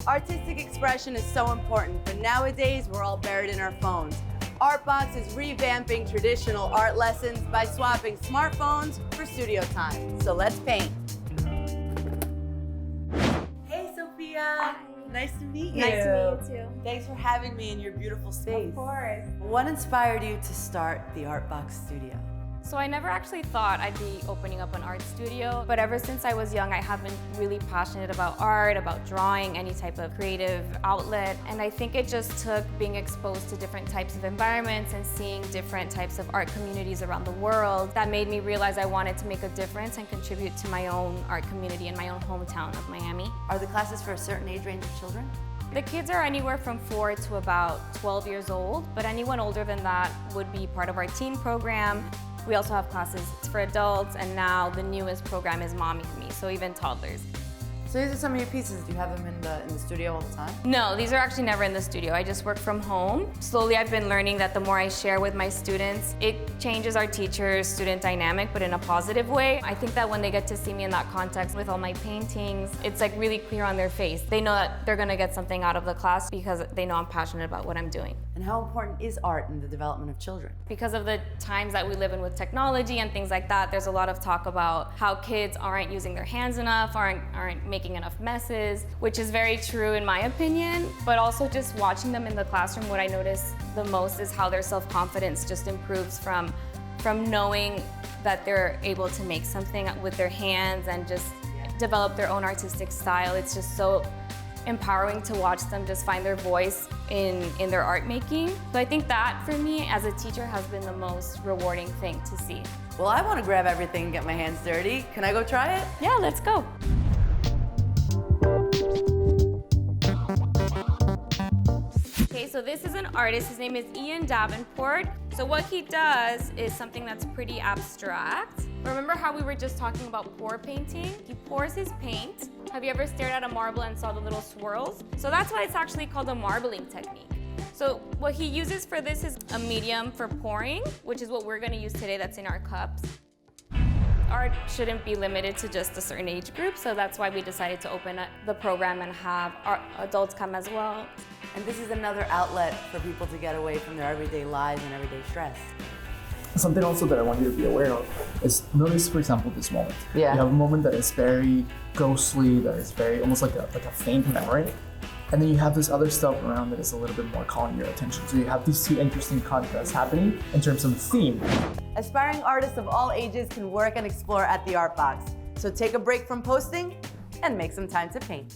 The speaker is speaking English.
Artistic expression is so important, but nowadays we're all buried in our phones. Artbox is revamping traditional art lessons by swapping smartphones for studio time. So let's paint. Hey, Sophia. Hi. Nice to meet you. Nice to meet you too. Thanks for having me in your beautiful space. Of course. What inspired you to start the Artbox studio? So I never actually thought I'd be opening up an art studio, but ever since I was young, I have been really passionate about art, about drawing, any type of creative outlet. And I think it just took being exposed to different types of environments and seeing different types of art communities around the world that made me realize I wanted to make a difference and contribute to my own art community in my own hometown of Miami. Are the classes for a certain age range of children? The kids are anywhere from 4 to about 12 years old, but anyone older than that would be part of our teen program. We also have classes for adults, and now the newest program is Mommy and Me, so even toddlers. So these are some of your pieces. Do you have them in the studio all the time? No, these are actually never in the studio. I just work from home. Slowly I've been learning that the more I share with my students, it changes our teacher-student dynamic, but in a positive way. I think that when they get to see me in that context with all my paintings, it's like really clear on their face. They know that they're gonna get something out of the class because they know I'm passionate about what I'm doing. And how important is art in the development of children? Because of the times that we live in with technology and things like that, there's a lot of talk about how kids aren't using their hands enough, aren't making enough messes, which is very true in my opinion. But also just watching them in the classroom, what I notice the most is how their self-confidence just improves from knowing that they're able to make something with their hands and just develop their own artistic style. It's just so empowering to watch them just find their voice in their art making. So I think that for me as a teacher has been the most rewarding thing to see. Well, I want to grab everything and get my hands dirty. Can I go try it? Yeah, let's go. Okay, so this is an artist. His name is Ian Davenport. So what he does is something that's pretty abstract. Remember how we were just talking about pour painting? He pours his paint. Have you ever stared at a marble and saw the little swirls? So that's why it's actually called a marbling technique. So what he uses for this is a medium for pouring, which is what we're gonna use today that's in our cups. Art shouldn't be limited to just a certain age group, so that's why we decided to open up the program and have our adults come as well. And this is another outlet for people to get away from their everyday lives and everyday stress. Something also that I want you to be aware of is notice, for example, this moment. Yeah. You have a moment that is very ghostly, that is very almost like a faint memory. And then you have this other stuff around that is a little bit more calling your attention. So you have these two interesting contrasts happening in terms of the theme. Aspiring artists of all ages can work and explore at the Artbox. So take a break from posting and make some time to paint.